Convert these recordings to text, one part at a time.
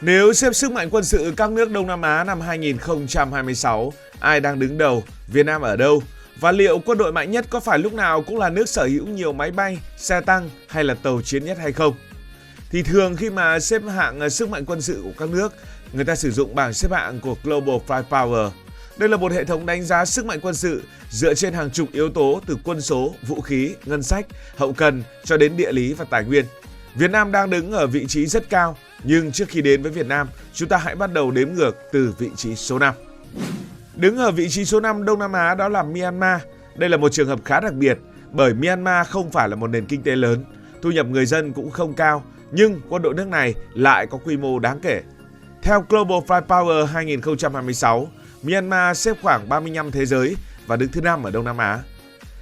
Nếu xếp sức mạnh quân sự các nước Đông Nam Á năm 2026, ai đang đứng đầu, Việt Nam ở đâu? Và liệu quân đội mạnh nhất có phải lúc nào cũng là nước sở hữu nhiều máy bay, xe tăng hay là tàu chiến nhất hay không? Thì thường khi mà xếp hạng sức mạnh quân sự của các nước, người ta sử dụng bảng xếp hạng của Global Firepower. Đây là một hệ thống đánh giá sức mạnh quân sự dựa trên hàng chục yếu tố từ quân số, vũ khí, ngân sách, hậu cần cho đến địa lý và tài nguyên. Việt Nam đang đứng ở vị trí rất cao, nhưng trước khi đến với Việt Nam, chúng ta hãy bắt đầu đếm ngược từ vị trí số 5. Đứng ở vị trí số 5 Đông Nam Á đó là Myanmar. Đây là một trường hợp khá đặc biệt bởi Myanmar không phải là một nền kinh tế lớn, thu nhập người dân cũng không cao, nhưng quân đội nước này lại có quy mô đáng kể. Theo Global Firepower 2026, Myanmar xếp khoảng 35 thế giới và đứng thứ 5 ở Đông Nam Á.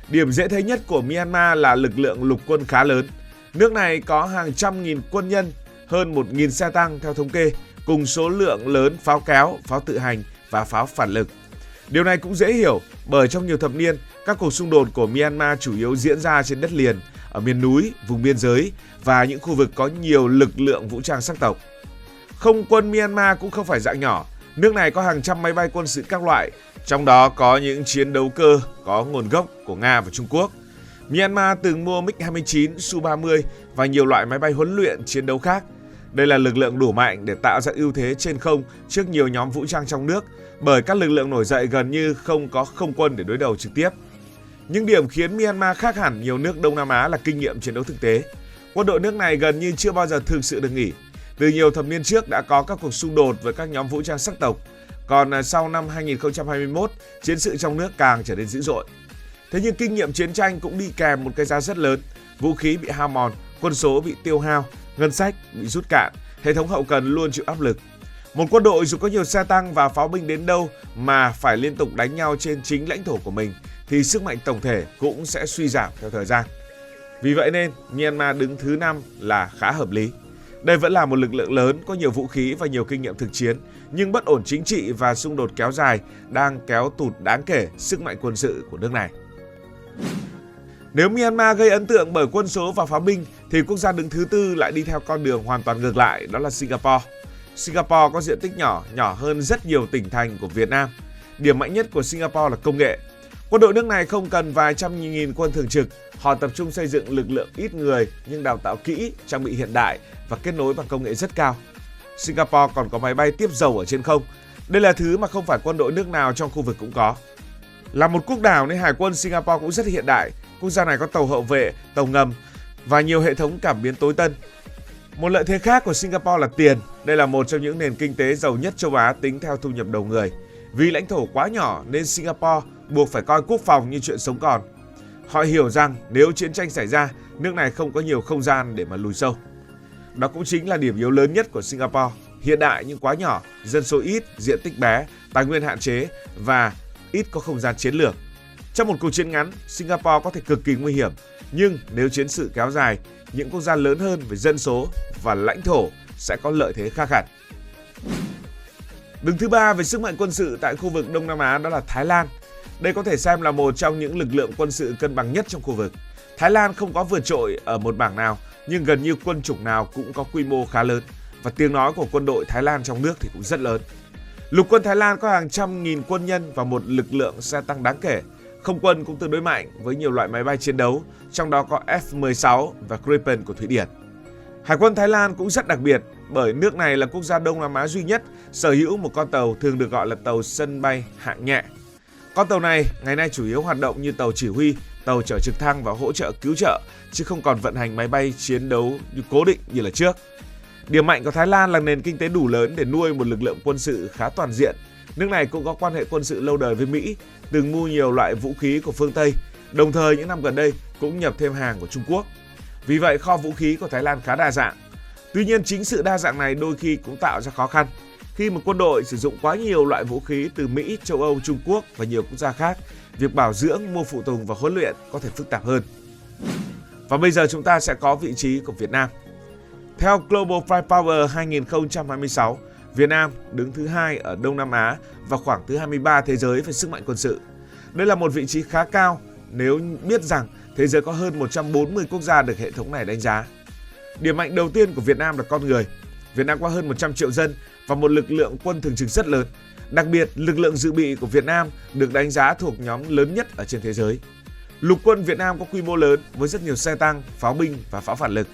Điểm dễ thấy nhất của Myanmar là lực lượng lục quân khá lớn. Nước này có hàng trăm nghìn quân nhân, hơn 1.000 xe tăng theo thống kê, cùng số lượng lớn pháo kéo, pháo tự hành và pháo phản lực. Điều này cũng dễ hiểu bởi trong nhiều thập niên, các cuộc xung đột của Myanmar chủ yếu diễn ra trên đất liền, ở miền núi, vùng biên giới và những khu vực có nhiều lực lượng vũ trang sắc tộc. Không quân Myanmar cũng không phải dạng nhỏ, nước này có hàng trăm máy bay quân sự các loại, trong đó có những chiến đấu cơ có nguồn gốc của Nga và Trung Quốc. Myanmar từng mua MiG-29, Su-30 và nhiều loại máy bay huấn luyện chiến đấu khác. Đây là lực lượng đủ mạnh để tạo ra ưu thế trên không trước nhiều nhóm vũ trang trong nước, bởi các lực lượng nổi dậy gần như không có không quân để đối đầu trực tiếp. Nhưng điểm khiến Myanmar khác hẳn nhiều nước Đông Nam Á là kinh nghiệm chiến đấu thực tế. Quân đội nước này gần như chưa bao giờ thực sự được nghỉ. Từ nhiều thập niên trước đã có các cuộc xung đột với các nhóm vũ trang sắc tộc, còn sau năm 2021, chiến sự trong nước càng trở nên dữ dội. Thế nhưng kinh nghiệm chiến tranh cũng đi kèm một cái giá rất lớn, vũ khí bị hao mòn, quân số bị tiêu hao, ngân sách bị rút cạn, hệ thống hậu cần luôn chịu áp lực. Một quân đội dù có nhiều xe tăng và pháo binh đến đâu mà phải liên tục đánh nhau trên chính lãnh thổ của mình thì sức mạnh tổng thể cũng sẽ suy giảm theo thời gian. Vì vậy nên Myanmar đứng thứ 5 là khá hợp lý. Đây vẫn là một lực lượng lớn có nhiều vũ khí và nhiều kinh nghiệm thực chiến, nhưng bất ổn chính trị và xung đột kéo dài đang kéo tụt đáng kể sức mạnh quân sự của nước này. Nếu Myanmar gây ấn tượng bởi quân số và pháo binh thì quốc gia đứng thứ 4 lại đi theo con đường hoàn toàn ngược lại, đó là Singapore. Singapore có diện tích nhỏ hơn rất nhiều tỉnh thành của Việt Nam. Điểm mạnh nhất của Singapore là công nghệ. Quân đội nước này không cần vài trăm nghìn quân thường trực, họ tập trung xây dựng lực lượng ít người nhưng đào tạo kỹ, trang bị hiện đại và kết nối bằng công nghệ rất cao. Singapore còn có máy bay tiếp dầu ở trên không. Đây là thứ mà không phải quân đội nước nào trong khu vực cũng có. Là một quốc đảo nên hải quân Singapore cũng rất hiện đại. Quốc gia này có tàu hậu vệ, tàu ngầm và nhiều hệ thống cảm biến tối tân. Một lợi thế khác của Singapore là tiền. Đây là một trong những nền kinh tế giàu nhất châu Á tính theo thu nhập đầu người. Vì lãnh thổ quá nhỏ nên Singapore buộc phải coi quốc phòng như chuyện sống còn. Họ hiểu rằng nếu chiến tranh xảy ra, nước này không có nhiều không gian để mà lùi sâu. Đó cũng chính là điểm yếu lớn nhất của Singapore. Hiện đại nhưng quá nhỏ, dân số ít, diện tích bé, tài nguyên hạn chế và ít có không gian chiến lược. Trong một cuộc chiến ngắn, Singapore có thể cực kỳ nguy hiểm. Nhưng nếu chiến sự kéo dài, những quốc gia lớn hơn về dân số và lãnh thổ sẽ có lợi thế khác hẳn. Đứng thứ 3 về sức mạnh quân sự tại khu vực Đông Nam Á đó là Thái Lan. Đây có thể xem là một trong những lực lượng quân sự cân bằng nhất trong khu vực. Thái Lan không có vượt trội ở một bảng nào, nhưng gần như quân chủng nào cũng có quy mô khá lớn và tiếng nói của quân đội Thái Lan trong nước thì cũng rất lớn. Lục quân Thái Lan có hàng trăm nghìn quân nhân và một lực lượng xe tăng đáng kể. Không quân cũng tương đối mạnh với nhiều loại máy bay chiến đấu, trong đó có F-16 và Gripen của Thụy Điển. Hải quân Thái Lan cũng rất đặc biệt bởi nước này là quốc gia Đông Nam Á duy nhất sở hữu một con tàu thường được gọi là tàu sân bay hạng nhẹ. Con tàu này ngày nay chủ yếu hoạt động như tàu chỉ huy, tàu chở trực thăng và hỗ trợ cứu trợ, chứ không còn vận hành máy bay chiến đấu như cố định như là trước. Điểm mạnh của Thái Lan là nền kinh tế đủ lớn để nuôi một lực lượng quân sự khá toàn diện. Nước này cũng có quan hệ quân sự lâu đời với Mỹ, từng mua nhiều loại vũ khí của phương Tây, đồng thời những năm gần đây cũng nhập thêm hàng của Trung Quốc. Vì vậy kho vũ khí của Thái Lan khá đa dạng. Tuy nhiên chính sự đa dạng này đôi khi cũng tạo ra khó khăn. Khi một quân đội sử dụng quá nhiều loại vũ khí từ Mỹ, châu Âu, Trung Quốc và nhiều quốc gia khác, việc bảo dưỡng, mua phụ tùng và huấn luyện có thể phức tạp hơn. Và bây giờ chúng ta sẽ có vị trí của Việt Nam. Theo Global Firepower 2026, Việt Nam đứng thứ 2 ở Đông Nam Á và khoảng thứ 23 thế giới về sức mạnh quân sự. Đây là một vị trí khá cao nếu biết rằng thế giới có hơn 140 quốc gia được hệ thống này đánh giá. Điểm mạnh đầu tiên của Việt Nam là con người. Việt Nam có hơn 100 triệu dân và một lực lượng quân thường trực rất lớn. Đặc biệt, lực lượng dự bị của Việt Nam được đánh giá thuộc nhóm lớn nhất ở trên thế giới. Lục quân Việt Nam có quy mô lớn với rất nhiều xe tăng, pháo binh và pháo phản lực.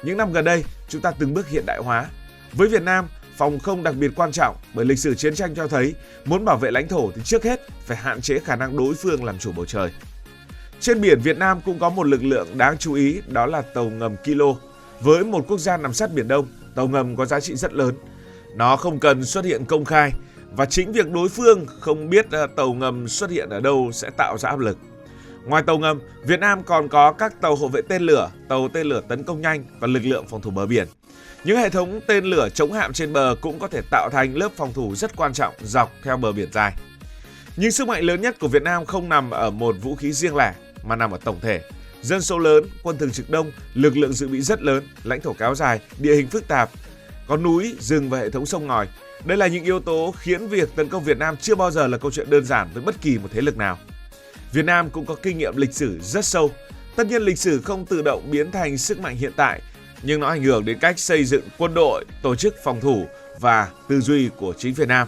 Những năm gần đây, chúng ta từng bước hiện đại hóa. Với Việt Nam, phòng không đặc biệt quan trọng bởi lịch sử chiến tranh cho thấy muốn bảo vệ lãnh thổ thì trước hết phải hạn chế khả năng đối phương làm chủ bầu trời. Trên biển, Việt Nam cũng có một lực lượng đáng chú ý, đó là tàu ngầm Kilo. Với một quốc gia nằm sát Biển Đông, tàu ngầm có giá trị rất lớn. Nó không cần xuất hiện công khai và chính việc đối phương không biết tàu ngầm xuất hiện ở đâu sẽ tạo ra áp lực. Ngoài tàu ngầm, Việt Nam còn có các tàu hộ vệ tên lửa, tàu tên lửa tấn công nhanh và lực lượng phòng thủ bờ biển. Những hệ thống tên lửa chống hạm trên bờ cũng có thể tạo thành lớp phòng thủ rất quan trọng dọc theo bờ biển dài. Nhưng sức mạnh lớn nhất của Việt Nam không nằm ở một vũ khí riêng lẻ mà nằm ở tổng thể. Dân số lớn, quân thường trực đông, lực lượng dự bị rất lớn, lãnh thổ kéo dài, địa hình phức tạp, có núi, rừng và hệ thống sông ngòi. Đây là những yếu tố khiến việc tấn công Việt Nam chưa bao giờ là câu chuyện đơn giản với bất kỳ một thế lực nào. Việt Nam cũng có kinh nghiệm lịch sử rất sâu. Tất nhiên lịch sử không tự động biến thành sức mạnh hiện tại, nhưng nó ảnh hưởng đến cách xây dựng quân đội, tổ chức phòng thủ và tư duy của chính Việt Nam.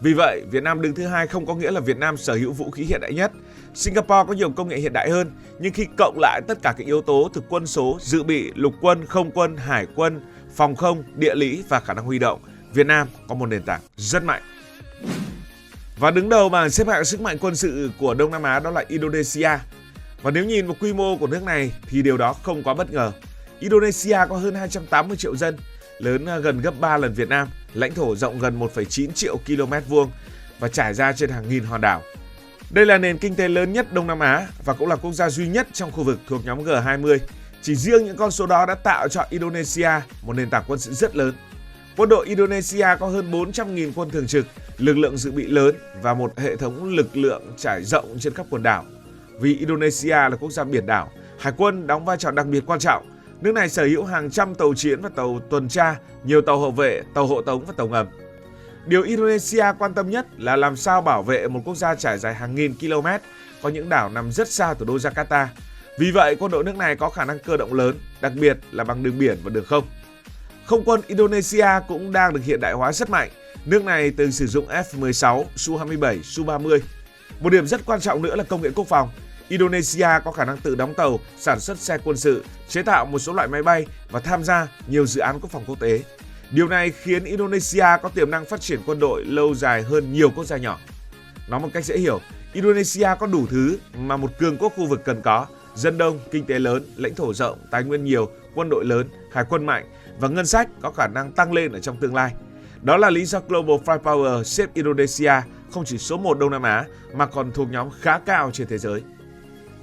Vì vậy, Việt Nam đứng thứ hai không có nghĩa là Việt Nam sở hữu vũ khí hiện đại nhất. Singapore có nhiều công nghệ hiện đại hơn, nhưng khi cộng lại tất cả các yếu tố từ quân số, dự bị, lục quân, không quân, hải quân, phòng không, địa lý và khả năng huy động, Việt Nam có một nền tảng rất mạnh. Và đứng đầu bảng xếp hạng sức mạnh quân sự của Đông Nam Á đó là Indonesia. Và nếu nhìn vào quy mô của nước này thì điều đó không quá bất ngờ. Indonesia có hơn 280 triệu dân, lớn gần gấp 3 lần Việt Nam, lãnh thổ rộng gần 1,9 triệu km vuông và trải ra trên hàng nghìn hòn đảo. Đây là nền kinh tế lớn nhất Đông Nam Á và cũng là quốc gia duy nhất trong khu vực thuộc nhóm G20. Chỉ riêng những con số đó đã tạo cho Indonesia một nền tảng quân sự rất lớn. Quân đội Indonesia có hơn 400.000 quân thường trực, lực lượng dự bị lớn và một hệ thống lực lượng trải rộng trên khắp quần đảo. Vì Indonesia là quốc gia biển đảo, hải quân đóng vai trò đặc biệt quan trọng. Nước này sở hữu hàng trăm tàu chiến và tàu tuần tra, nhiều tàu hậu vệ, tàu hộ tống và tàu ngầm. Điều Indonesia quan tâm nhất là làm sao bảo vệ một quốc gia trải dài hàng nghìn km, có những đảo nằm rất xa thủ đô Jakarta. Vì vậy, quân đội nước này có khả năng cơ động lớn, đặc biệt là bằng đường biển và đường không. Không quân Indonesia cũng đang được hiện đại hóa rất mạnh. Nước này từng sử dụng F-16, Su-27, Su-30. Một điểm rất quan trọng nữa là công nghệ quốc phòng. Indonesia có khả năng tự đóng tàu, sản xuất xe quân sự, chế tạo một số loại máy bay và tham gia nhiều dự án quốc phòng quốc tế. Điều này khiến Indonesia có tiềm năng phát triển quân đội lâu dài hơn nhiều quốc gia nhỏ. Nói một cách dễ hiểu, Indonesia có đủ thứ mà một cường quốc khu vực cần có: dân đông, kinh tế lớn, lãnh thổ rộng, tài nguyên nhiều, quân đội lớn, hải quân mạnh và ngân sách có khả năng tăng lên ở trong tương lai. Đó là lý do Global Firepower xếp Indonesia không chỉ số 1 Đông Nam Á mà còn thuộc nhóm khá cao trên thế giới.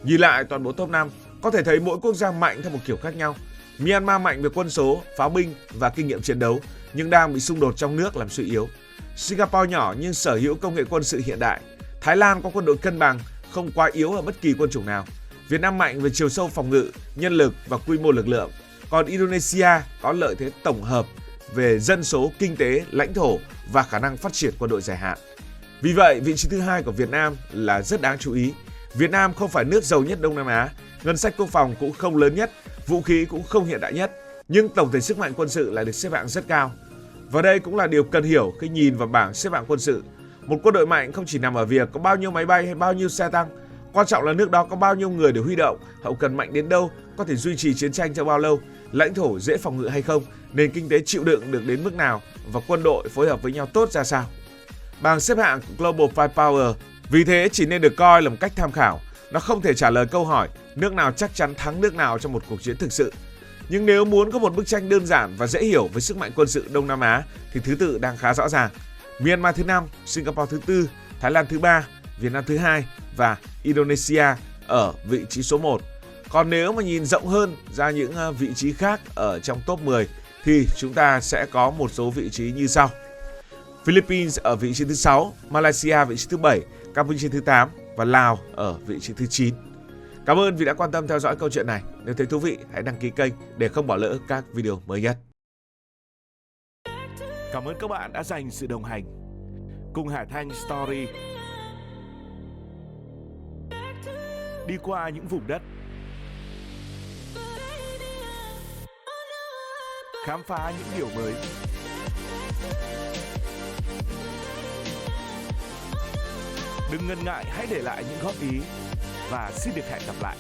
Nhìn lại toàn bộ top 5, có thể thấy mỗi quốc gia mạnh theo một kiểu khác nhau. Myanmar mạnh về quân số, pháo binh và kinh nghiệm chiến đấu, nhưng đang bị xung đột trong nước làm suy yếu. Singapore nhỏ nhưng sở hữu công nghệ quân sự hiện đại. Thái Lan có quân đội cân bằng, không quá yếu ở bất kỳ quân chủng nào. Việt Nam mạnh về chiều sâu phòng ngự, nhân lực và quy mô lực lượng. Còn Indonesia có lợi thế tổng hợp về dân số, kinh tế, lãnh thổ và khả năng phát triển quân đội dài hạn. Vì vậy, vị trí thứ hai của Việt Nam là rất đáng chú ý. Việt Nam không phải nước giàu nhất Đông Nam Á, ngân sách quốc phòng cũng không lớn nhất, vũ khí cũng không hiện đại nhất, nhưng tổng thể sức mạnh quân sự lại được xếp hạng rất cao. Và đây cũng là điều cần hiểu khi nhìn vào bảng xếp hạng quân sự. Một quân đội mạnh không chỉ nằm ở việc có bao nhiêu máy bay hay bao nhiêu xe tăng, quan trọng là nước đó có bao nhiêu người để huy động, hậu cần mạnh đến đâu, có thể duy trì chiến tranh trong bao lâu, lãnh thổ dễ phòng ngự hay không, nền kinh tế chịu đựng được đến mức nào và quân đội phối hợp với nhau tốt ra sao. Bảng xếp hạng của Global Firepower vì thế chỉ nên được coi là một cách tham khảo. Nó không thể trả lời câu hỏi nước nào chắc chắn thắng nước nào trong một cuộc chiến thực sự. Nhưng nếu muốn có một bức tranh đơn giản và dễ hiểu với sức mạnh quân sự Đông Nam Á thì thứ tự đang khá rõ ràng. Myanmar thứ 5, Singapore thứ 4, Thái Lan thứ 3, Việt Nam thứ 2 và Indonesia ở vị trí số 1. Còn nếu mà nhìn rộng hơn ra những vị trí khác ở trong top 10 thì chúng ta sẽ có một số vị trí như sau. Philippines ở vị trí thứ 6, Malaysia vị trí thứ 7, Campuchia thứ 8 và Lào ở vị trí thứ 9. Cảm ơn vì đã quan tâm theo dõi câu chuyện này. Nếu thấy thú vị, hãy đăng ký kênh để không bỏ lỡ các video mới nhất. Cảm ơn các bạn đã dành sự đồng hành cùng Hải Thanh Story. Đi qua những vùng đất, khám phá những điều mới. Đừng ngần ngại, hãy để lại những góp ý và xin được hẹn gặp lại.